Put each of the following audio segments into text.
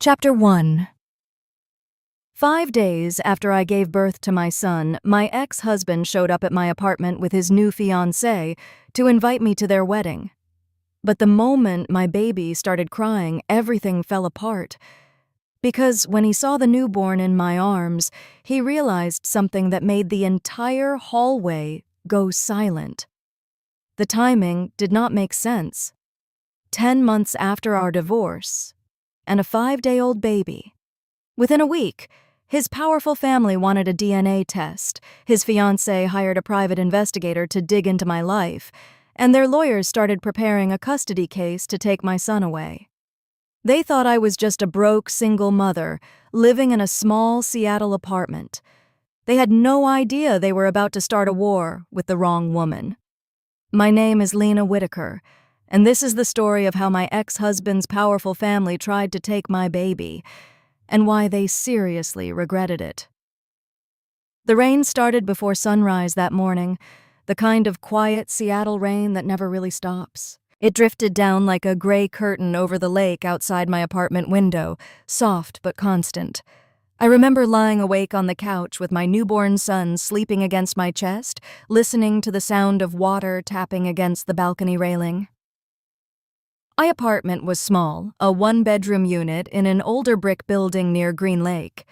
Chapter 1. 5 days after I gave birth to my son, my ex-husband showed up at my apartment with his new fiancée to invite me to their wedding. But the moment my baby started crying, everything fell apart. Because when he saw the newborn in my arms, he realized something that made the entire hallway go silent. The timing did not make sense. 10 months after our divorce, and a 5-day-old baby. Within a week, his powerful family wanted a DNA test, his fiancée hired a private investigator to dig into my life, and their lawyers started preparing a custody case to take my son away. They thought I was just a broke single mother living in a small Seattle apartment. They had no idea they were about to start a war with the wrong woman. My name is Lena Whitaker, and this is the story of how my ex-husband's powerful family tried to take my baby, and why they seriously regretted it. The rain started before sunrise that morning, the kind of quiet Seattle rain that never really stops. It drifted down like a gray curtain over the lake outside my apartment window, soft but constant. I remember lying awake on the couch with my newborn son sleeping against my chest, listening to the sound of water tapping against the balcony railing. My apartment was small, a one-bedroom unit in an older brick building near Green Lake.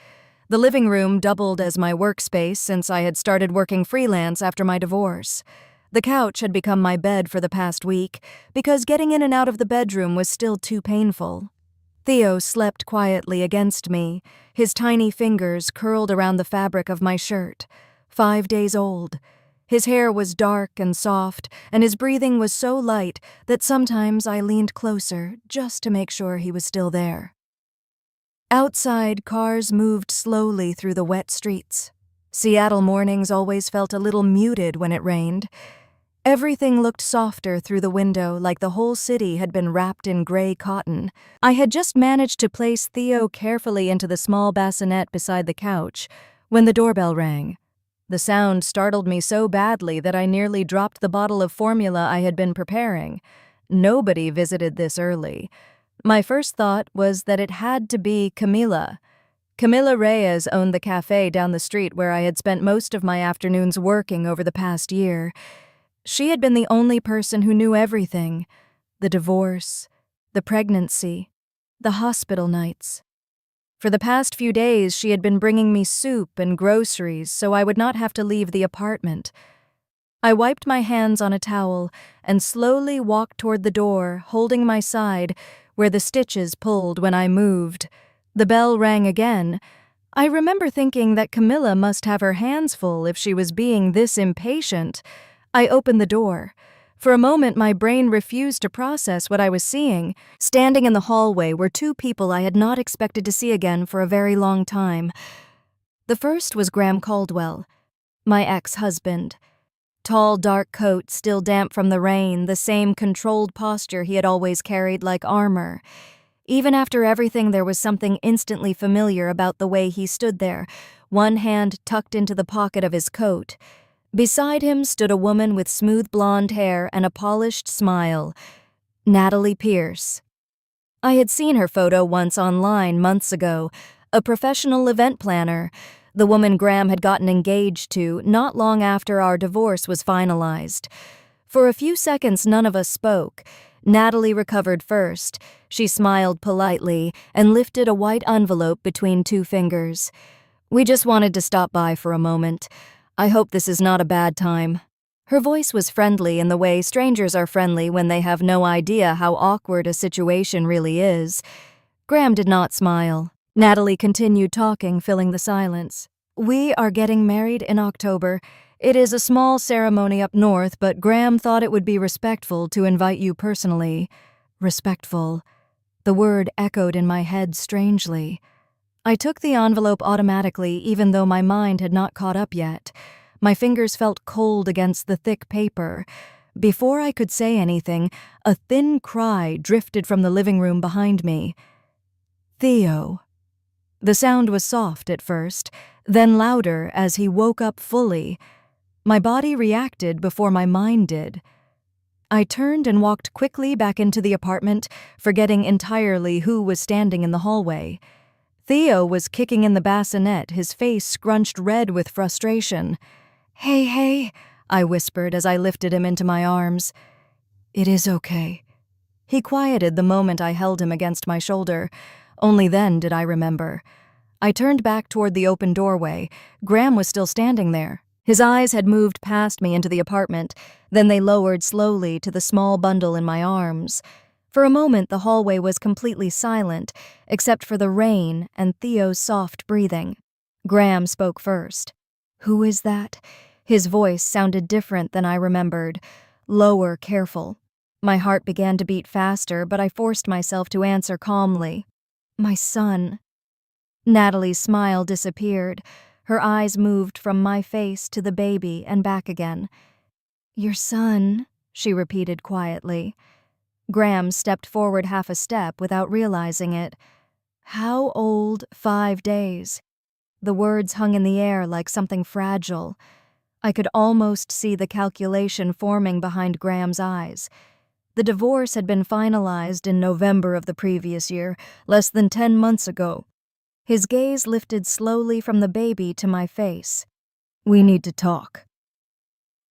The living room doubled as my workspace since I had started working freelance after my divorce. The couch had become my bed for the past week because getting in and out of the bedroom was still too painful. Theo slept quietly against me, his tiny fingers curled around the fabric of my shirt. 5 days old. His hair was dark and soft, and his breathing was so light that sometimes I leaned closer just to make sure he was still there. Outside, cars moved slowly through the wet streets. Seattle mornings always felt a little muted when it rained. Everything looked softer through the window, like the whole city had been wrapped in gray cotton. I had just managed to place Theo carefully into the small bassinet beside the couch when the doorbell rang. The sound startled me so badly that I nearly dropped the bottle of formula I had been preparing. Nobody visited this early. My first thought was that it had to be Camila. Camila Reyes owned the cafe down the street where I had spent most of my afternoons working over the past year. She had been the only person who knew everything: the divorce, the pregnancy, the hospital nights. For the past few days, she had been bringing me soup and groceries so I would not have to leave the apartment. I wiped my hands on a towel and slowly walked toward the door, holding my side where the stitches pulled when I moved. The bell rang again. I remember thinking that Camilla must have her hands full if she was being this impatient. I opened the door. For a moment, my brain refused to process what I was seeing. Standing in the hallway were 2 people I had not expected to see again for a very long time. The first was Graham Caldwell, my ex-husband. Tall, dark coat, still damp from the rain, the same controlled posture he had always carried like armor. Even after everything, there was something instantly familiar about the way he stood there, one hand tucked into the pocket of his coat. Beside him stood a woman with smooth blonde hair and a polished smile, Natalie Pierce. I had seen her photo once online months ago, a professional event planner, the woman Graham had gotten engaged to not long after our divorce was finalized. For a few seconds, none of us spoke. Natalie recovered first. She smiled politely and lifted a white envelope between 2 fingers. "We just wanted to stop by for a moment. I hope this is not a bad time." Her voice was friendly in the way strangers are friendly when they have no idea how awkward a situation really is. Graham did not smile. Natalie continued talking, filling the silence. "We are getting married in October. It is a small ceremony up north, but Graham thought it would be respectful to invite you personally." Respectful. The word echoed in my head strangely. I took the envelope automatically, even though my mind had not caught up yet. My fingers felt cold against the thick paper. Before I could say anything, a thin cry drifted from the living room behind me. "Theo." The sound was soft at first, then louder as he woke up fully. My body reacted before my mind did. I turned and walked quickly back into the apartment, forgetting entirely who was standing in the hallway. Theo was kicking in the bassinet, his face scrunched red with frustration. Hey, I whispered as I lifted him into my arms. It is okay. He quieted the moment I held him against my shoulder. Only then did I remember. I turned back toward the open doorway. Graham was still standing there. His eyes had moved past me into the apartment, then they lowered slowly to the small bundle in my arms. For a moment, the hallway was completely silent, except for the rain and Theo's soft breathing. Graham spoke first. Who is that? His voice sounded different than I remembered, lower, careful. My heart began to beat faster, but I forced myself to answer calmly. My son. Natalie's smile disappeared. Her eyes moved from my face to the baby and back again. Your son, she repeated quietly. Graham stepped forward half a step without realizing it. How old? 5 days. The words hung in the air like something fragile. I could almost see the calculation forming behind Graham's eyes. The divorce had been finalized in November of the previous year, less than 10 months ago. His gaze lifted slowly from the baby to my face. We need to talk.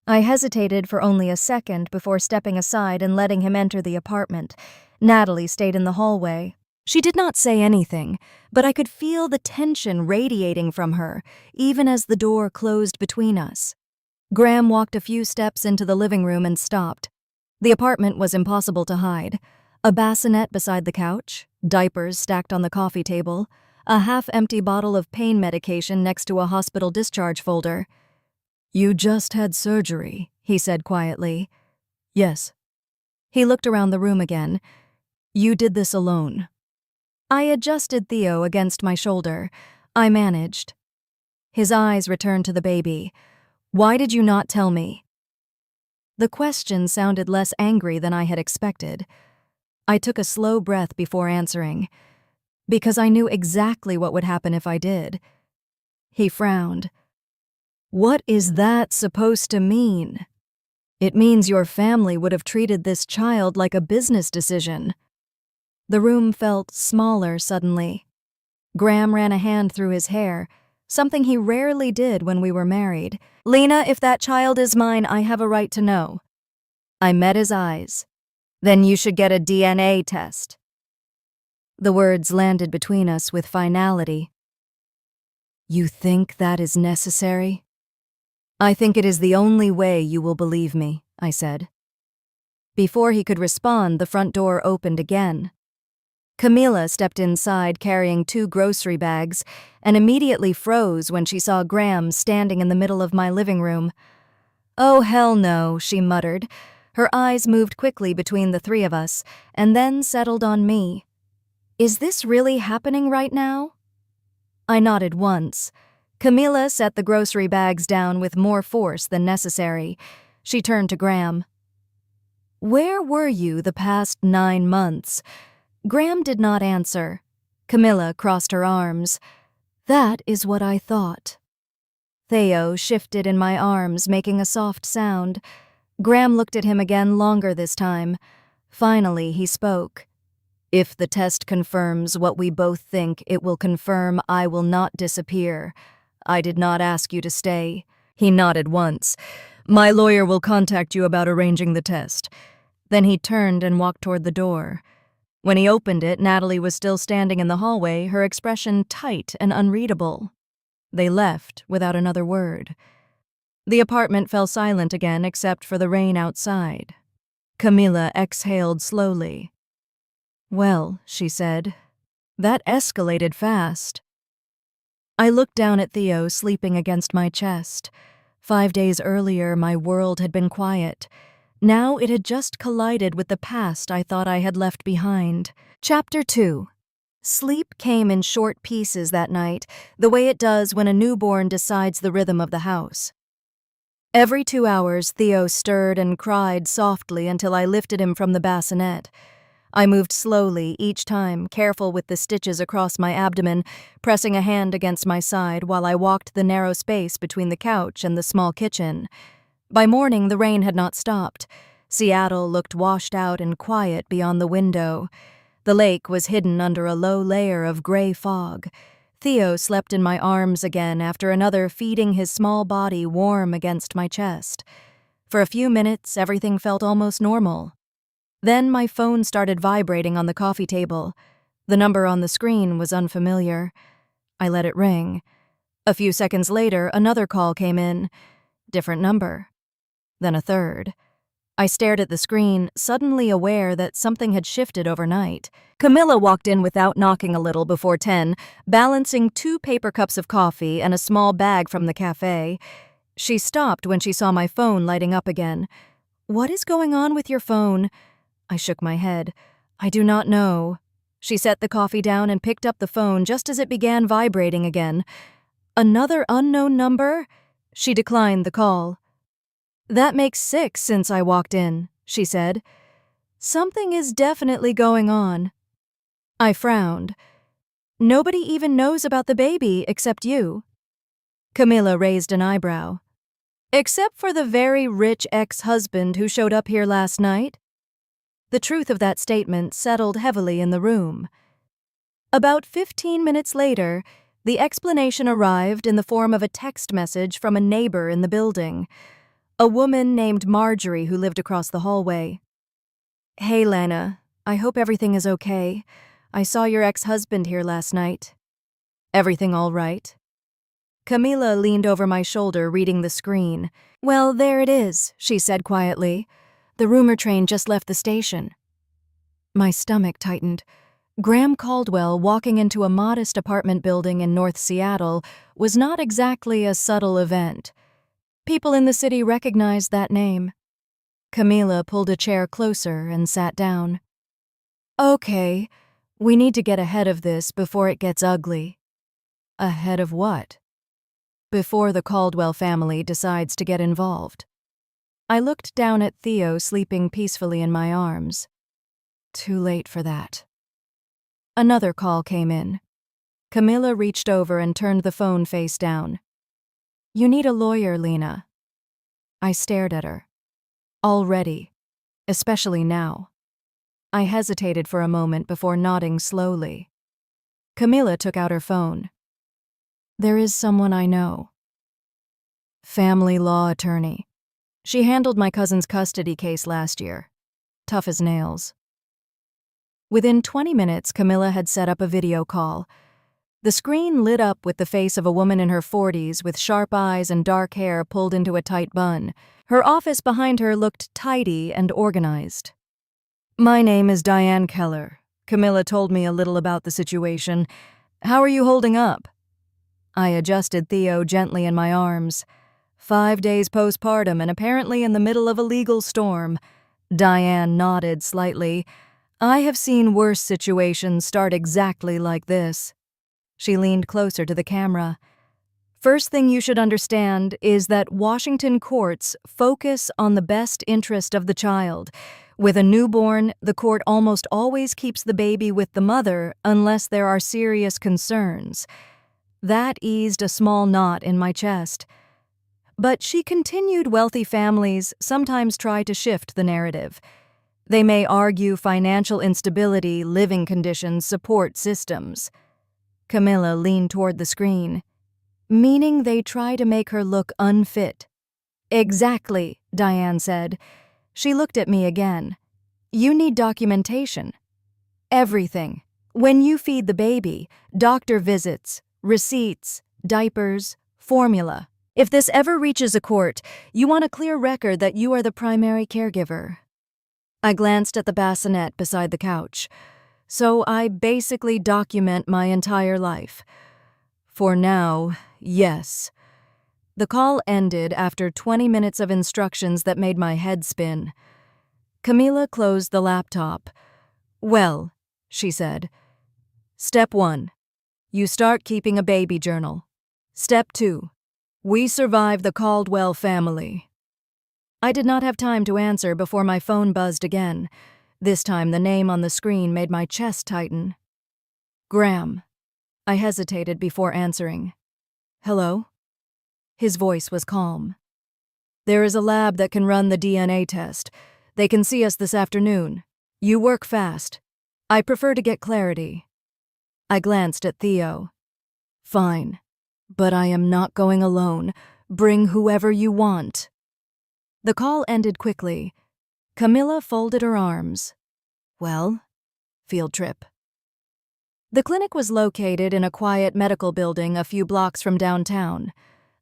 I hesitated for only a second before stepping aside and letting him enter the apartment. Natalie stayed in the hallway. She did not say anything, but I could feel the tension radiating from her, even as the door closed between us. Graham walked a few steps into the living room and stopped. The apartment was impossible to hide. A bassinet beside the couch, diapers stacked on the coffee table, a half-empty bottle of pain medication next to a hospital discharge folder. You just had surgery, he said quietly. Yes. He looked around the room again. You did this alone. I adjusted Theo against my shoulder. I managed. His eyes returned to the baby. Why did you not tell me? The question sounded less angry than I had expected. I took a slow breath before answering. Because I knew exactly what would happen if I did. He frowned. What is that supposed to mean? It means your family would have treated this child like a business decision. The room felt smaller suddenly. Graham ran a hand through his hair, something he rarely did when we were married. Lena, if that child is mine, I have a right to know. I met his eyes. Then you should get a DNA test. The words landed between us with finality. You think that is necessary? I think it is the only way you will believe me, I said. Before he could respond, the front door opened again. Camila stepped inside carrying 2 grocery bags and immediately froze when she saw Graham standing in the middle of my living room. Oh, hell no, she muttered. Her eyes moved quickly between the 3 of us and then settled on me. Is this really happening right now? I nodded once. Camila set the grocery bags down with more force than necessary. She turned to Graham. Where were you the past 9 months? Graham did not answer. Camila crossed her arms. That is what I thought. Theo shifted in my arms, making a soft sound. Graham looked at him again longer this time. Finally, he spoke. If the test confirms what we both think, it will confirm I will not disappear. I did not ask you to stay. He nodded once. My lawyer will contact you about arranging the test. Then he turned and walked toward the door. When he opened it, Natalie was still standing in the hallway, her expression tight and unreadable. They left without another word. The apartment fell silent again except for the rain outside. Camila exhaled slowly. Well, she said, that escalated fast. I looked down at Theo sleeping against my chest. 5 days earlier, my world had been quiet. Now it had just collided with the past I thought I had left behind. Chapter 2. Sleep came in short pieces that night, the way it does when a newborn decides the rhythm of the house. Every 2 hours, Theo stirred and cried softly until I lifted him from the bassinet. I moved slowly each time, careful with the stitches across my abdomen, pressing a hand against my side while I walked the narrow space between the couch and the small kitchen. By morning, the rain had not stopped. Seattle looked washed out and quiet beyond the window. The lake was hidden under a low layer of gray fog. Theo slept in my arms again after another feeding his small body warm against my chest. For a few minutes, everything felt almost normal. Then my phone started vibrating on the coffee table. The number on the screen was unfamiliar. I let it ring. A few seconds later, another call came in. Different number. Then a third. I stared at the screen, suddenly aware that something had shifted overnight. Camilla walked in without knocking a little before 10, balancing 2 paper cups of coffee and a small bag from the cafe. She stopped when she saw my phone lighting up again. "What is going on with your phone?" I shook my head. "I do not know." She set the coffee down and picked up the phone just as it began vibrating again. "Another unknown number?" She declined the call. "That makes 6 since I walked in," she said. "Something is definitely going on." I frowned. "Nobody even knows about the baby except you." Camilla raised an eyebrow. "Except for the very rich ex-husband who showed up here last night?" The truth of that statement settled heavily in the room. About 15 minutes later, the explanation arrived in the form of a text message from a neighbor in the building. A woman named Marjorie who lived across the hallway. "Hey, Lana. I hope everything is okay. I saw your ex-husband here last night. Everything all right?" Camila leaned over my shoulder, reading the screen. "Well, there it is," she said quietly. "The rumor train just left the station." My stomach tightened. Graham Caldwell walking into a modest apartment building in North Seattle was not exactly a subtle event. People in the city recognized that name. Camila pulled a chair closer and sat down. "Okay, we need to get ahead of this before it gets ugly." "Ahead of what?" "Before the Caldwell family decides to get involved." I looked down at Theo sleeping peacefully in my arms. Too late for that. Another call came in. Camilla reached over and turned the phone face down. "You need a lawyer, Lena." I stared at her. Already. Especially now. I hesitated for a moment before nodding slowly. Camilla took out her phone. "There is someone I know." Family law attorney. She handled my cousin's custody case last year. Tough as nails. Within 20 minutes, Camilla had set up a video call. The screen lit up with the face of a woman in her 40s with sharp eyes and dark hair pulled into a tight bun. Her office behind her looked tidy and organized. "My name is Diane Keller." Camilla told me a little about the situation. "How are you holding up?" I adjusted Theo gently in my arms. 5 days postpartum and apparently in the middle of a legal storm. Diane nodded slightly. "I have seen worse situations start exactly like this." She leaned closer to the camera. "First thing you should understand is that Washington courts focus on the best interest of the child. With a newborn, the court almost always keeps the baby with the mother unless there are serious concerns." That eased a small knot in my chest. But she continued, "Wealthy families sometimes try to shift the narrative. They may argue financial instability, living conditions, support systems." Camilla leaned toward the screen. "Meaning they try to make her look unfit." "Exactly," Diane said. She looked at me again. "You need documentation. Everything. When you feed the baby, doctor visits, receipts, diapers, formula. If this ever reaches a court, you want a clear record that you are the primary caregiver." I glanced at the bassinet beside the couch. "So I basically document my entire life." "For now, yes." The call ended after 20 minutes of instructions that made my head spin. Camila closed the laptop. "Well," she said. "Step 1. You start keeping a baby journal. Step 2. We survive the Caldwell family." I did not have time to answer before my phone buzzed again. This time the name on the screen made my chest tighten. "Graham." I hesitated before answering. "Hello?" His voice was calm. "There is a lab that can run the DNA test. They can see us this afternoon. You work fast. I prefer to get clarity. I glanced at Theo. Fine, but I am not going alone. Bring whoever you want. The call ended quickly. Camilla folded her arms. Well, field trip. The clinic was located in a quiet medical building a few blocks from downtown.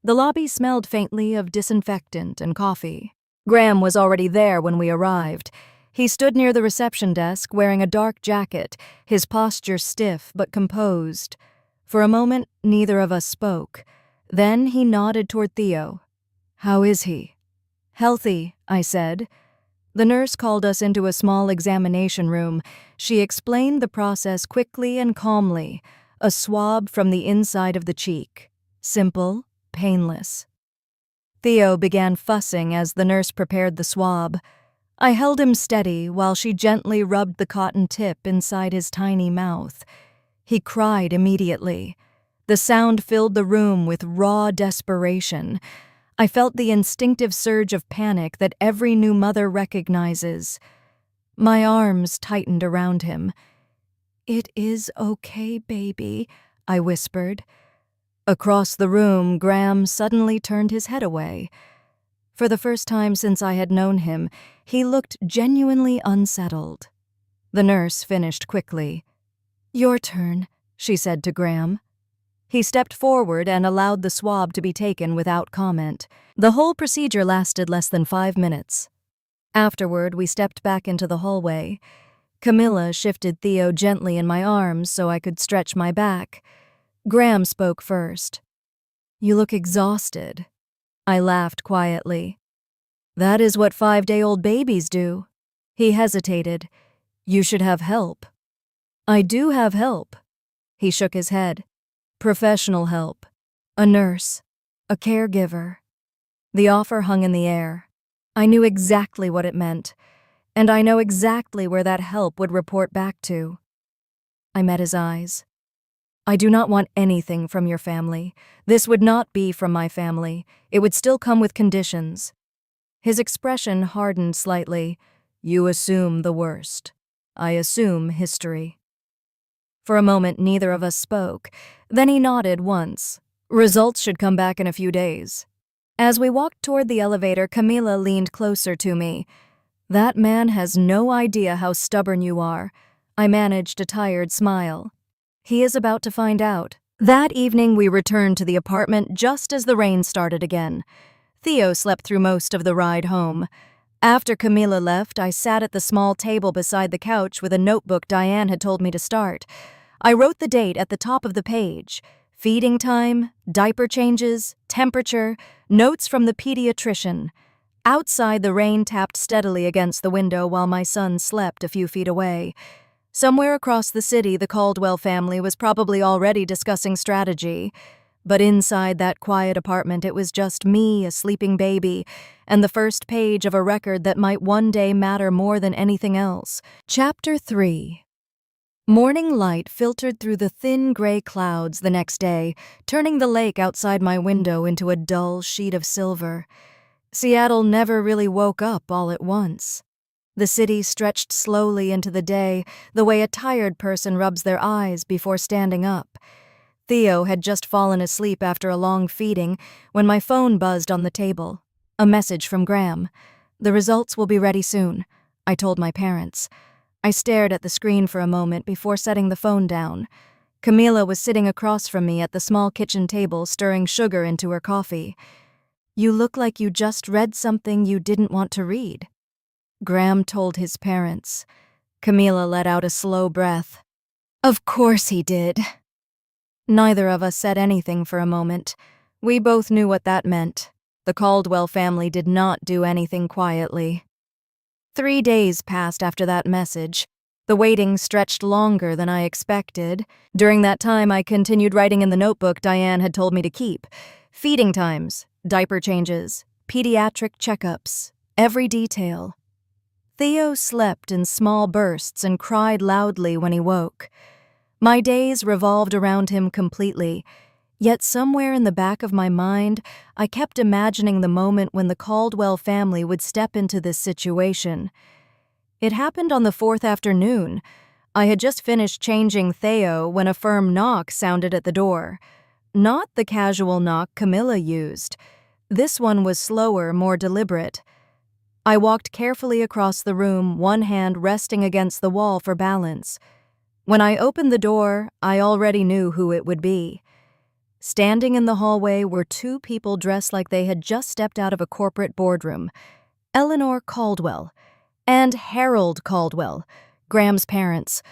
The lobby smelled faintly of disinfectant and coffee. Graham was already there when we arrived. He stood near the reception desk wearing a dark jacket, his posture stiff but composed. For a moment, neither of us spoke. Then he nodded toward Theo. How is he? Healthy, I said. The nurse called us into a small examination room. She explained the process quickly and calmly. A swab from the inside of the cheek. Simple, painless. Theo began fussing as the nurse prepared the swab. I held him steady while she gently rubbed the cotton tip inside his tiny mouth. He cried immediately. The sound filled the room with raw desperation. I felt the instinctive surge of panic that every new mother recognizes. My arms tightened around him. It is okay, baby, I whispered. Across the room, Graham suddenly turned his head away. For the first time since I had known him, he looked genuinely unsettled. The nurse finished quickly. Your turn, she said to Graham. He stepped forward and allowed the swab to be taken without comment. The whole procedure lasted less than 5 minutes. Afterward, we stepped back into the hallway. Camilla shifted Theo gently in my arms so I could stretch my back. Graham spoke first. You look exhausted. I laughed quietly. That is what 5-day-old babies do. He hesitated. You should have help. I do have help. He shook his head. Professional help. A nurse. A caregiver. The offer hung in the air. I knew exactly what it meant, and I know exactly where that help would report back to. I met his eyes. I do not want anything from your family. This would not be from my family. It would still come with conditions. His expression hardened slightly. You assume the worst. I assume history. For a moment, neither of us spoke. Then he nodded once. Results should come back in a few days. As we walked toward the elevator, Camilla leaned closer to me. That man has no idea how stubborn you are. I managed a tired smile. He is about to find out. That evening, we returned to the apartment just as the rain started again. Theo slept through most of the ride home. After Camilla left, I sat at the small table beside the couch with a notebook Diane had told me to start. I wrote the date at the top of the page. Feeding time, diaper changes, temperature, notes from the pediatrician. Outside, the rain tapped steadily against the window while my son slept a few feet away. Somewhere across the city, the Caldwell family was probably already discussing strategy. But inside that quiet apartment, it was just me, a sleeping baby, and the first page of a record that might one day matter more than anything else. Chapter 3. Morning light filtered through the thin gray clouds the next day, turning the lake outside my window into a dull sheet of silver. Seattle never really woke up all at once. The city stretched slowly into the day, the way a tired person rubs their eyes before standing up. Theo had just fallen asleep after a long feeding when my phone buzzed on the table. A message from Graham. The results will be ready soon, I told my parents. I stared at the screen for a moment before setting the phone down. Camilla was sitting across from me at the small kitchen table stirring sugar into her coffee. You look like you just read something you didn't want to read. Graham told his parents. Camilla let out a slow breath. Of course he did. Neither of us said anything for a moment. We both knew what that meant. The Caldwell family did not do anything quietly. 3 days passed after that message. The waiting stretched longer than I expected. During that time, I continued writing in the notebook Diane had told me to keep. Feeding times, diaper changes, pediatric checkups, every detail. Theo slept in small bursts and cried loudly when he woke. My days revolved around him completely. Yet somewhere in the back of my mind, I kept imagining the moment when the Caldwell family would step into this situation. It happened on the fourth afternoon. I had just finished changing Theo when a firm knock sounded at the door. Not the casual knock Camilla used. This one was slower, more deliberate. I walked carefully across the room, one hand resting against the wall for balance. When I opened the door, I already knew who it would be. Standing in the hallway were two people dressed like they had just stepped out of a corporate boardroom: Eleanor Caldwell and Harold Caldwell, Graham's parents.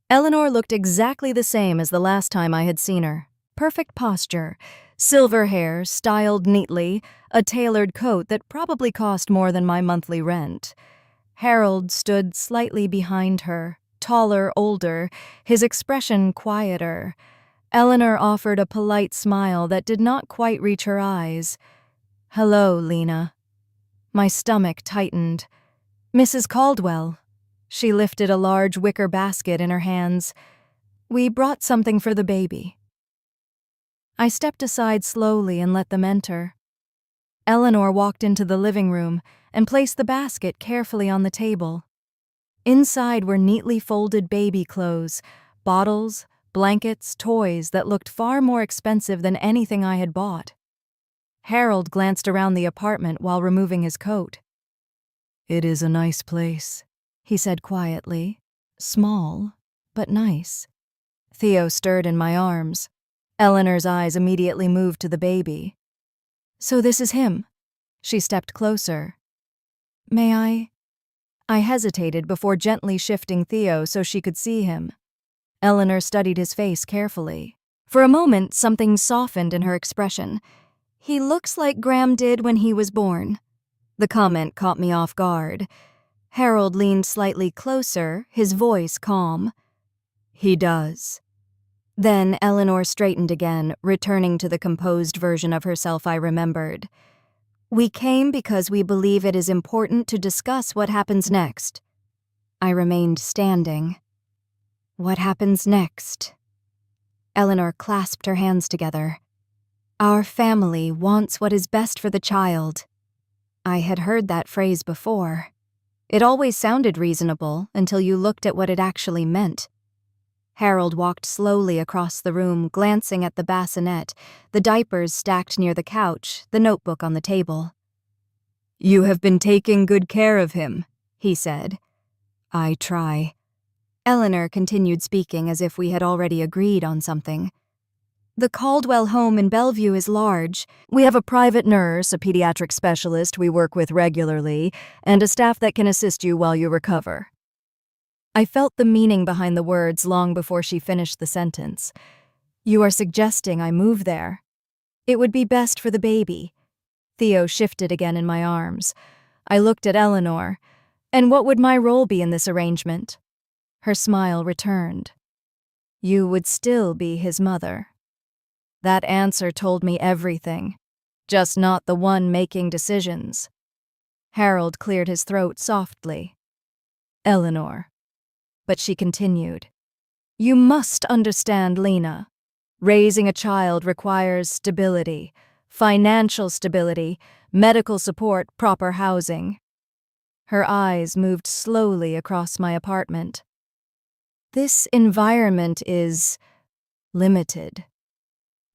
Eleanor looked exactly the same as the last time I had seen her. Perfect posture, silver hair styled neatly, a tailored coat that probably cost more than my monthly rent. Harold stood slightly behind her, taller, older, his expression quieter. Eleanor offered a polite smile that did not quite reach her eyes. "Hello, Lena." My stomach tightened. "Mrs. Caldwell." She lifted a large wicker basket in her hands. "We brought something for the baby." I stepped aside slowly and let them enter. Eleanor walked into the living room and placed the basket carefully on the table. Inside were neatly folded baby clothes, bottles, blankets, toys that looked far more expensive than anything I had bought. Harold glanced around the apartment while removing his coat. "It is a nice place," he said quietly. "Small, but nice." Theo stirred in my arms. Eleanor's eyes immediately moved to the baby. "So this is him?" She stepped closer. "May I?" I hesitated before gently shifting Theo so she could see him. Eleanor studied his face carefully. For a moment, something softened in her expression. "He looks like Graham did when he was born." The comment caught me off guard. Harold leaned slightly closer, his voice calm. "He does." Then Eleanor straightened again, returning to the composed version of herself I remembered. "We came because we believe it is important to discuss what happens next." I remained standing. "What happens next?" Eleanor clasped her hands together. "Our family wants what is best for the child." I had heard that phrase before. It always sounded reasonable until you looked at what it actually meant. Harold walked slowly across the room, glancing at the bassinet, the diapers stacked near the couch, the notebook on the table. "You have been taking good care of him," he said. "I try." Eleanor continued speaking as if we had already agreed on something. "The Caldwell home in Bellevue is large. We have a private nurse, a pediatric specialist we work with regularly, and a staff that can assist you while you recover." I felt the meaning behind the words long before she finished the sentence. "You are suggesting I move there?" "It would be best for the baby." Theo shifted again in my arms. I looked at Eleanor. "And what would my role be in this arrangement?" Her smile returned. "You would still be his mother." That answer told me everything, just not the one making decisions. Harold cleared his throat softly. "Eleanor." But she continued. "You must understand, Lena. Raising a child requires stability, financial stability, medical support, proper housing." Her eyes moved slowly across my apartment. "This environment is limited."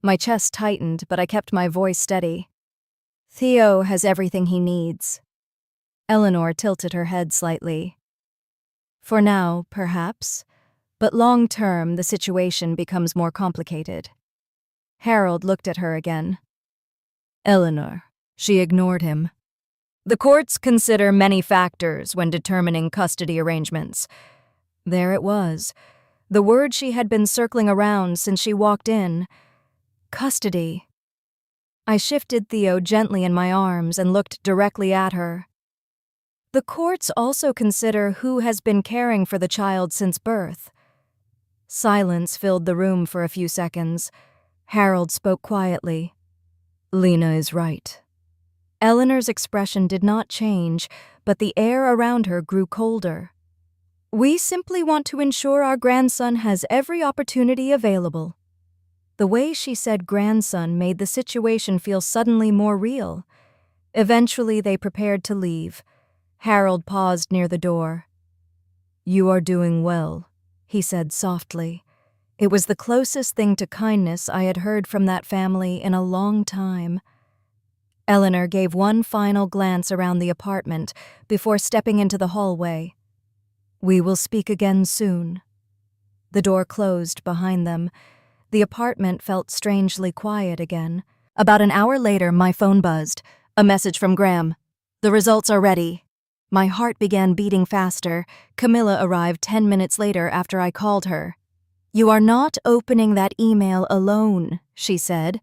My chest tightened, but I kept my voice steady. "Theo has everything he needs." Eleanor tilted her head slightly. "For now, perhaps, but long-term the situation becomes more complicated." Harold looked at her again. "Eleanor." She ignored him. "The courts consider many factors when determining custody arrangements." There it was, the word she had been circling around since she walked in. Custody. I shifted Theo gently in my arms and looked directly at her. "The courts also consider who has been caring for the child since birth." Silence filled the room for a few seconds. Harold spoke quietly. "Lena is right." Eleanor's expression did not change, but the air around her grew colder. "We simply want to ensure our grandson has every opportunity available." The way she said grandson made the situation feel suddenly more real. Eventually, they prepared to leave. Harold paused near the door. "You are doing well," he said softly. It was the closest thing to kindness I had heard from that family in a long time. Eleanor gave one final glance around the apartment before stepping into the hallway. "We will speak again soon." The door closed behind them. The apartment felt strangely quiet again. About an hour later, my phone buzzed. A message from Graham. "The results are ready." My heart began beating faster. Camilla arrived 10 minutes later after I called her. "You are not opening that email alone," she said.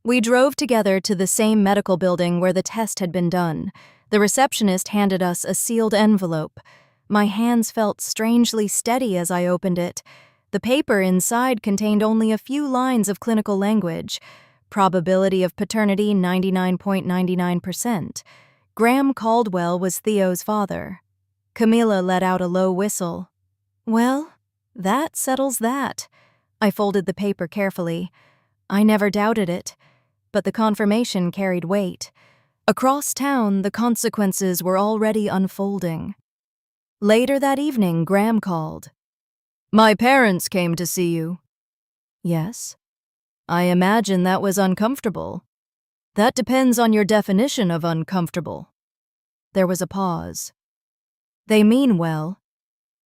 We drove together to the same medical building where the test had been done. The receptionist handed us a sealed envelope. My hands felt strangely steady as I opened it. The paper inside contained only a few lines of clinical language. Probability of paternity 99.99%. Graham Caldwell was Theo's father. Camilla let out a low whistle. "Well, that settles that." I folded the paper carefully. I never doubted it. But the confirmation carried weight. Across town, the consequences were already unfolding. Later that evening, Graham called. "My parents came to see you." "Yes." "I imagine that was uncomfortable." "That depends on your definition of uncomfortable." There was a pause. "They mean well."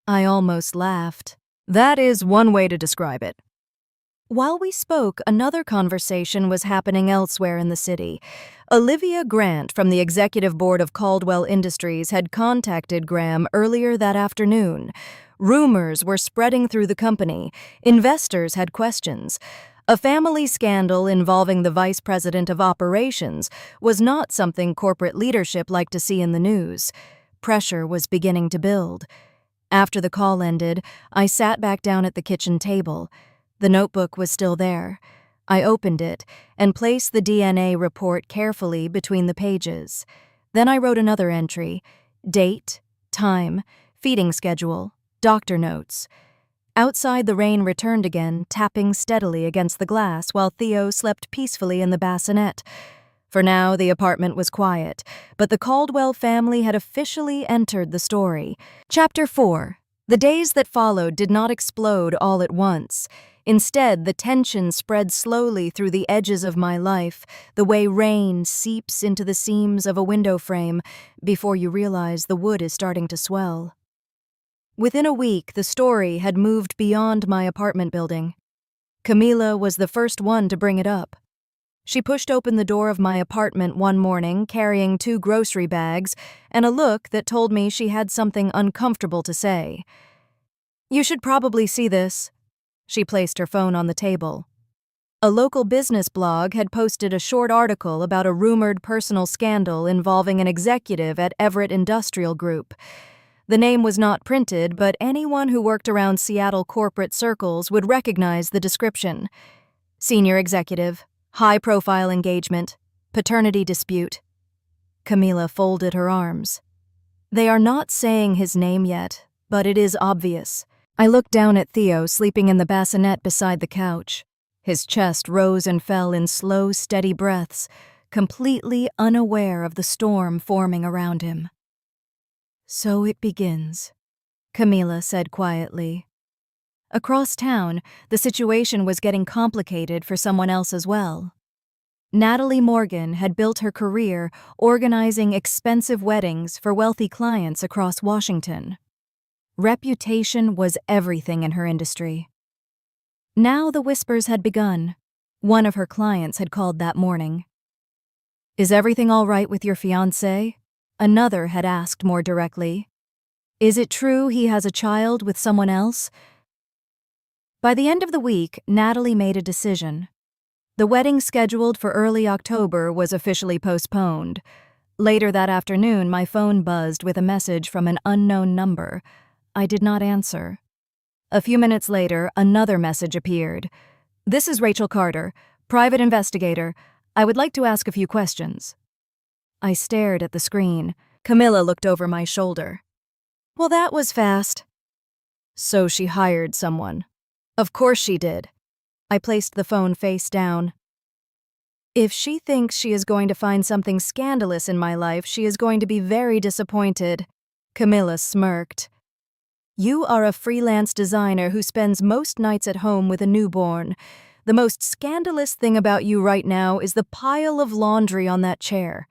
I almost laughed. "That is one way to describe it." While we spoke, another conversation was happening elsewhere in the city. Olivia Grant from the executive board of Caldwell Industries had contacted Graham earlier that afternoon. Rumors were spreading through the company. Investors had questions. A family scandal involving the vice president of operations was not something corporate leadership liked to see in the news. Pressure was beginning to build. After the call ended, I sat back down at the kitchen table. The notebook was still there. I opened it and placed the DNA report carefully between the pages. Then I wrote another entry: date, time, feeding schedule, doctor notes. Outside, the rain returned again, tapping steadily against the glass while Theo slept peacefully in the bassinet. For now, the apartment was quiet, but the Caldwell family had officially entered the story. Chapter 4. The days that followed did not explode all at once. Instead, the tension spread slowly through the edges of my life, the way rain seeps into the seams of a window frame before you realize the wood is starting to swell. Within a week, the story had moved beyond my apartment building. Camila was the first one to bring it up. She pushed open the door of my apartment one morning, carrying 2 grocery bags and a look that told me she had something uncomfortable to say. "You should probably see this." She placed her phone on the table. A local business blog had posted a short article about a rumored personal scandal involving an executive at Everett Industrial Group. The name was not printed, but anyone who worked around Seattle corporate circles would recognize the description. Senior executive, high-profile engagement, paternity dispute. Camila folded her arms. "They are not saying his name yet, but it is obvious." I looked down at Theo sleeping in the bassinet beside the couch. His chest rose and fell in slow, steady breaths, completely unaware of the storm forming around him. "So it begins," Camila said quietly. Across town, the situation was getting complicated for someone else as well. Natalie Morgan had built her career organizing expensive weddings for wealthy clients across Washington. Reputation was everything in her industry. Now the whispers had begun. One of her clients had called that morning. "Is everything all right with your fiancé?" Another had asked more directly. "Is it true he has a child with someone else?" By the end of the week, Natalie made a decision. The wedding scheduled for early October was officially postponed. Later that afternoon, my phone buzzed with a message from an unknown number. I did not answer. A few minutes later, another message appeared. "This is Rachel Carter, private investigator. I would like to ask a few questions." I stared at the screen. Camilla looked over my shoulder. "Well, that was fast." "So she hired someone." "Of course she did." I placed the phone face down. If she thinks she is going to find something scandalous in my life, she is going to be very disappointed. Camilla smirked. You are a freelance designer who spends most nights at home with a newborn. The most scandalous thing about you right now is the pile of laundry on that chair.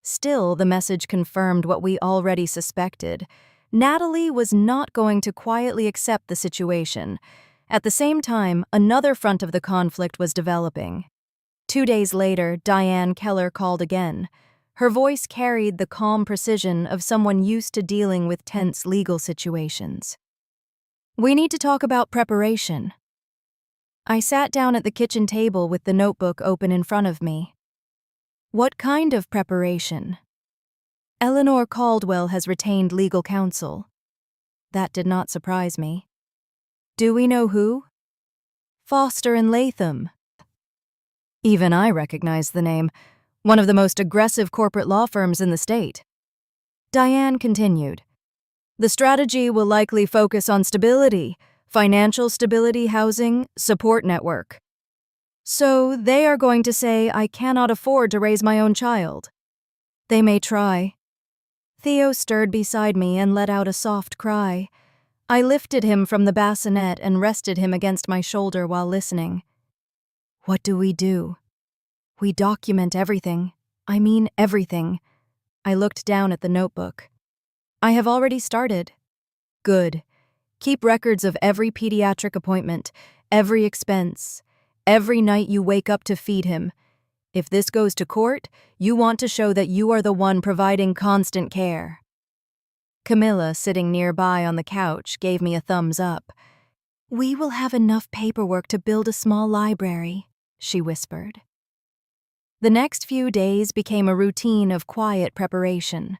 Still, the message confirmed what we already suspected. Natalie was not going to quietly accept the situation. At the same time, another front of the conflict was developing. 2 days later, Diane Keller called again. Her voice carried the calm precision of someone used to dealing with tense legal situations. We need to talk about preparation. I sat down at the kitchen table with the notebook open in front of me. What kind of preparation? Eleanor Caldwell has retained legal counsel. That did not surprise me. Do we know who? Foster and Latham. Even I recognized the name, one of the most aggressive corporate law firms in the state. Diane continued. The strategy will likely focus on stability, financial stability, housing, support network. So they are going to say I cannot afford to raise my own child. They may try. Theo stirred beside me and let out a soft cry. I lifted him from the bassinet and rested him against my shoulder while listening. What do? We document everything. I mean everything. I looked down at the notebook. I have already started. Good. Keep records of every pediatric appointment, every expense, every night you wake up to feed him. If this goes to court, you want to show that you are the one providing constant care. Camilla, sitting nearby on the couch, gave me a thumbs up. We will have enough paperwork to build a small library, she whispered. The next few days became a routine of quiet preparation.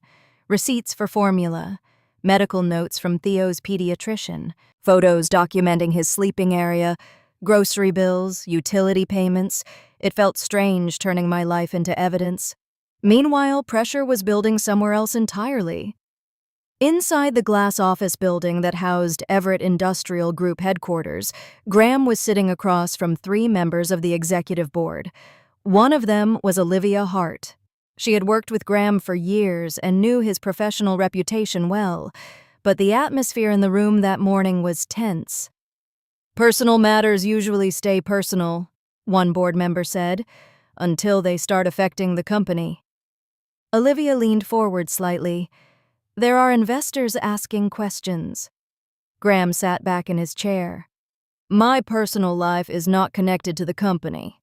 Receipts for formula, medical notes from Theo's pediatrician, photos documenting his sleeping area, grocery bills, utility payments. It felt strange turning my life into evidence. Meanwhile, pressure was building somewhere else entirely. Inside the glass office building that housed Everett Industrial Group headquarters, Graham was sitting across from 3 members of the executive board. One of them was Olivia Hart. She had worked with Graham for years and knew his professional reputation well, but the atmosphere in the room that morning was tense. Personal matters usually stay personal, one board member said, until they start affecting the company. Olivia leaned forward slightly. There are investors asking questions. Graham sat back in his chair. My personal life is not connected to the company.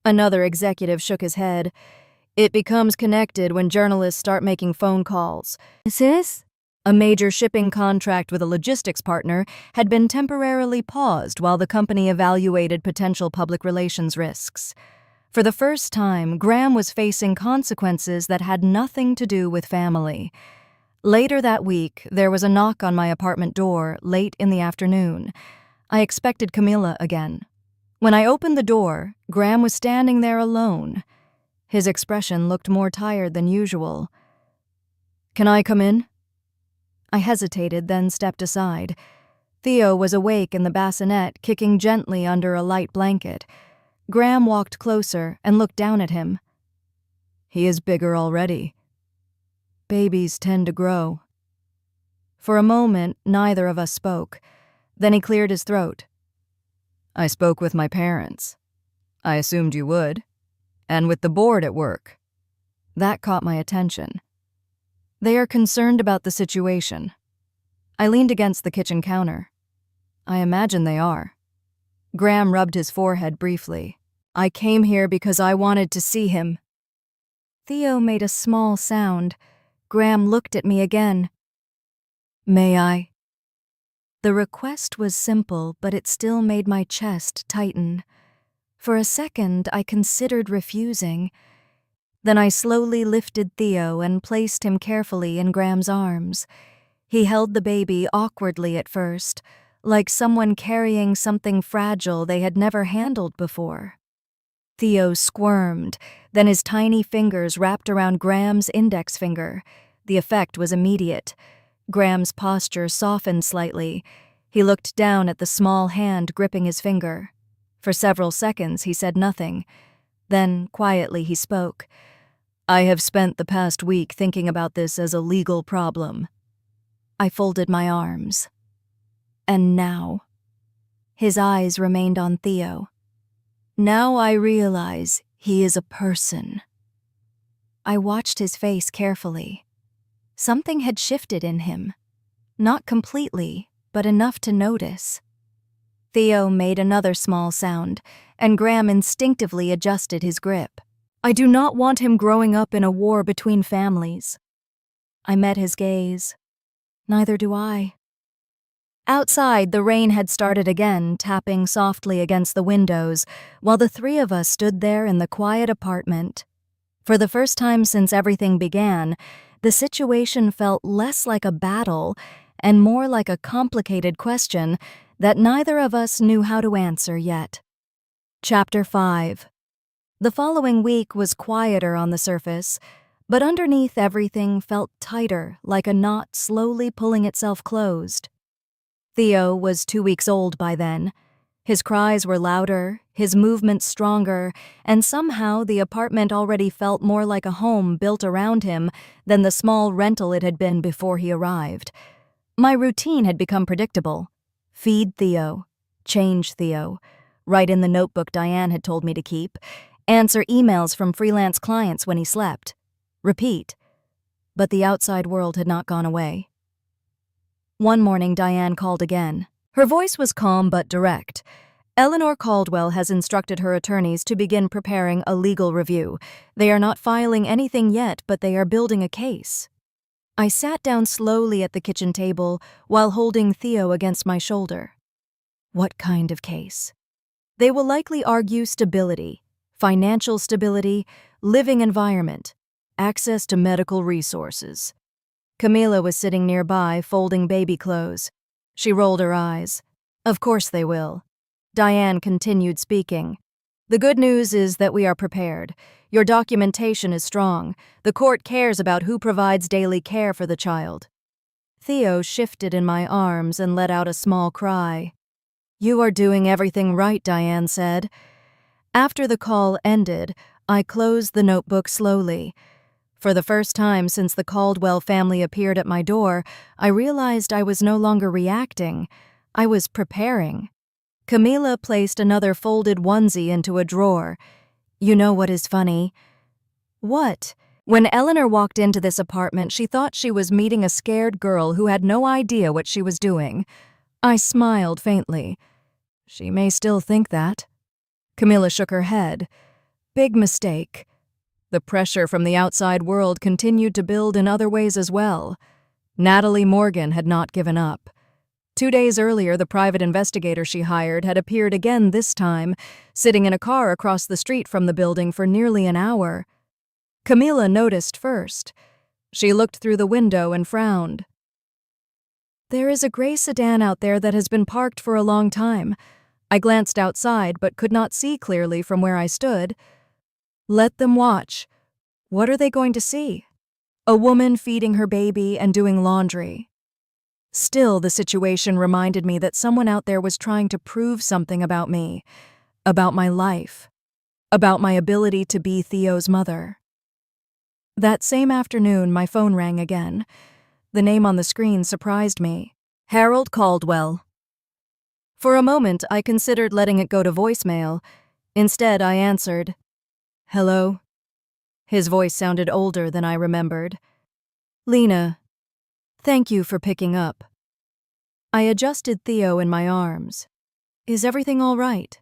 Another executive shook his head. It becomes connected when journalists start making phone calls. Sis? A major shipping contract with a logistics partner had been temporarily paused while the company evaluated potential public relations risks. For the first time, Graham was facing consequences that had nothing to do with family. Later that week, there was a knock on my apartment door late in the afternoon. I expected Camilla again. When I opened the door, Graham was standing there alone. His expression looked more tired than usual. Can I come in? I hesitated, then stepped aside. Theo was awake in the bassinet, kicking gently under a light blanket. Graham walked closer and looked down at him. He is bigger already. Babies tend to grow. For a moment, neither of us spoke. Then he cleared his throat. I spoke with my parents. I assumed you would. And with the board at work. That caught my attention. They are concerned about the situation. I leaned against the kitchen counter. I imagine they are. Graham rubbed his forehead briefly. I came here because I wanted to see him. Theo made a small sound. Graham looked at me again. May I? The request was simple, but it still made my chest tighten. For a second, I considered refusing. Then I slowly lifted Theo and placed him carefully in Graham's arms. He held the baby awkwardly at first, like someone carrying something fragile they had never handled before. Theo squirmed, then his tiny fingers wrapped around Graham's index finger. The effect was immediate. Graham's posture softened slightly. He looked down at the small hand gripping his finger. For several seconds he said nothing. Then, quietly, he spoke. "I have spent the past week thinking about this as a legal problem." I folded my arms. "And now?" His eyes remained on Theo. "Now I realize he is a person." I watched his face carefully. Something had shifted in him. Not completely, but enough to notice. Theo made another small sound, and Graham instinctively adjusted his grip. "I do not want him growing up in a war between families." I met his gaze. "Neither do I." Outside, the rain had started again, tapping softly against the windows, while the three of us stood there in the quiet apartment. For the first time since everything began, the situation felt less like a battle and more like a complicated question that neither of us knew how to answer yet. Chapter 5. The following week was quieter on the surface, but underneath everything felt tighter, like a knot slowly pulling itself closed. Theo was 2 weeks old by then. His cries were louder, his movements stronger, and somehow the apartment already felt more like a home built around him than the small rental it had been before he arrived. My routine had become predictable. Feed Theo, change Theo, write in the notebook Diane had told me to keep, answer emails from freelance clients when he slept. Repeat. But the outside world had not gone away. One morning, Diane called again. Her voice was calm but direct. "Eleanor Caldwell has instructed her attorneys to begin preparing a legal review. They are not filing anything yet, but they are building a case." I sat down slowly at the kitchen table while holding Theo against my shoulder. "What kind of case?" "They will likely argue stability, financial stability, living environment, access to medical resources." Camila was sitting nearby, folding baby clothes. She rolled her eyes. "Of course they will." Diane continued speaking. "The good news is that we are prepared. Your documentation is strong. The court cares about who provides daily care for the child." Theo shifted in my arms and let out a small cry. "You are doing everything right," Diane said. After the call ended, I closed the notebook slowly. For the first time since the Caldwell family appeared at my door, I realized I was no longer reacting. I was preparing. Camila placed another folded onesie into a drawer. "You know what is funny?" "What?" "When Eleanor walked into this apartment, she thought she was meeting a scared girl who had no idea what she was doing." I smiled faintly. "She may still think that." Camila shook her head. "Big mistake." The pressure from the outside world continued to build in other ways as well. Natalie Morgan had not given up. 2 days earlier, the private investigator she hired had appeared again this time, sitting in a car across the street from the building for nearly an hour. Camila noticed first. She looked through the window and frowned. "There is a gray sedan out there that has been parked for a long time." I glanced outside but could not see clearly from where I stood. "Let them watch." What are they going to see? A woman feeding her baby and doing laundry. Still, the situation reminded me that someone out there was trying to prove something about me, about my life, about my ability to be Theo's mother. That same afternoon, my phone rang again. The name on the screen surprised me. Harold Caldwell. For a moment, I considered letting it go to voicemail. Instead, I answered, "Hello?" His voice sounded older than I remembered. "Lena, thank you for picking up." I adjusted Theo in my arms. "Is everything all right?"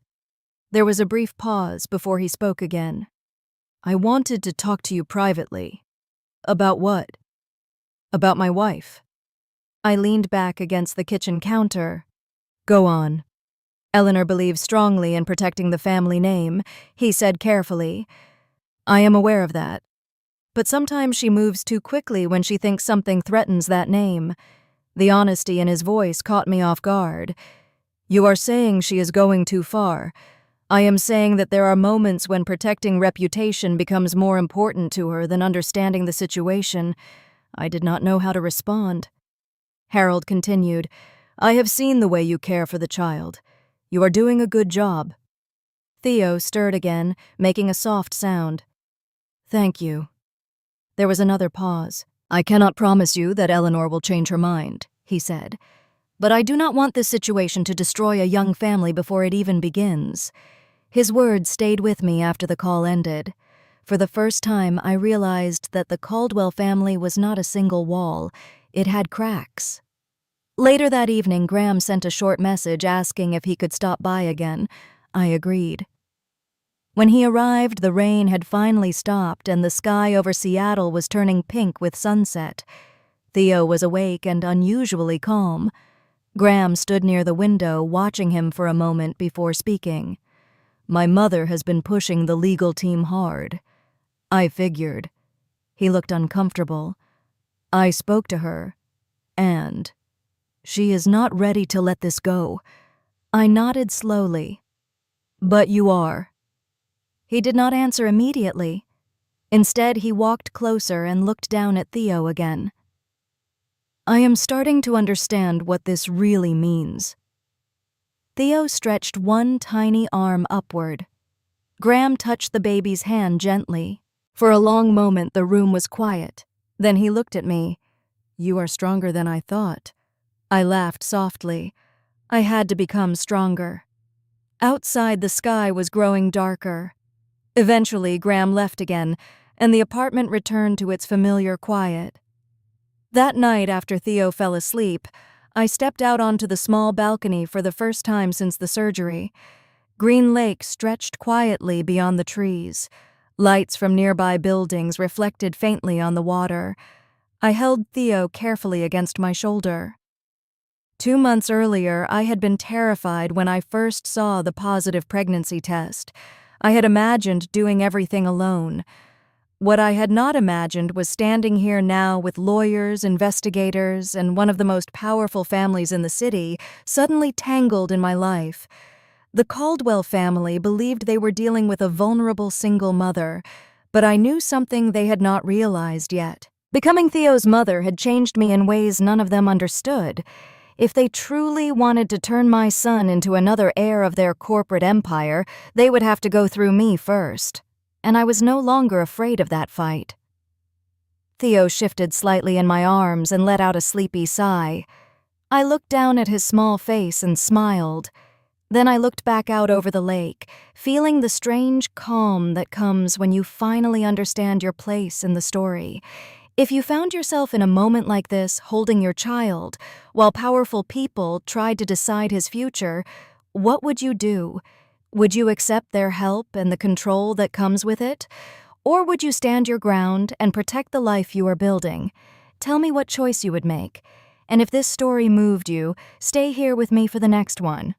There was a brief pause before he spoke again. "I wanted to talk to you privately." "About what?" "About my wife." I leaned back against the kitchen counter. "Go on." "Eleanor believes strongly in protecting the family name," he said carefully. "I am aware of that. But sometimes she moves too quickly when she thinks something threatens that name." The honesty in his voice caught me off guard. "You are saying she is going too far. I am saying that there are moments when protecting reputation becomes more important to her than understanding the situation." I did not know how to respond. Harold continued, "I have seen the way you care for the child. You are doing a good job. Theo stirred again, making a soft sound. "Thank you." There was another pause. "I cannot promise you that Eleanor will change her mind," he said. "But I do not want this situation to destroy a young family before it even begins." His words stayed with me after the call ended. For the first time, I realized that the Caldwell family was not a single wall. It had cracks. Later that evening, Graham sent a short message asking if he could stop by again. I agreed. When he arrived, the rain had finally stopped and the sky over Seattle was turning pink with sunset. Theo was awake and unusually calm. Graham stood near the window, watching him for a moment before speaking. "My mother has been pushing the legal team hard." I figured. He looked uncomfortable. "I spoke to her, and she is not ready to let this go." I nodded slowly. "But you are." He did not answer immediately. Instead, he walked closer and looked down at Theo again. "I am starting to understand what this really means." Theo stretched one tiny arm upward. Graham touched the baby's hand gently. For a long moment, the room was quiet. Then he looked at me. "You are stronger than I thought." I laughed softly. I had to become stronger. Outside, the sky was growing darker. Eventually, Graham left again, and the apartment returned to its familiar quiet. That night, after Theo fell asleep, I stepped out onto the small balcony for the first time since the surgery. Green Lake stretched quietly beyond the trees. Lights from nearby buildings reflected faintly on the water. I held Theo carefully against my shoulder. 2 months earlier, I had been terrified when I first saw the positive pregnancy test. I had imagined doing everything alone. What I had not imagined was standing here now with lawyers, investigators, and one of the most powerful families in the city suddenly tangled in my life. The Caldwell family believed they were dealing with a vulnerable single mother, but I knew something they had not realized yet. Becoming Theo's mother had changed me in ways none of them understood. If they truly wanted to turn my son into another heir of their corporate empire, they would have to go through me first. And I was no longer afraid of that fight. Theo shifted slightly in my arms and let out a sleepy sigh. I looked down at his small face and smiled. Then I looked back out over the lake, feeling the strange calm that comes when you finally understand your place in the story. If you found yourself in a moment like this, holding your child, while powerful people tried to decide his future, what would you do? Would you accept their help and the control that comes with it? Or would you stand your ground and protect the life you are building? Tell me what choice you would make. And if this story moved you, stay here with me for the next one.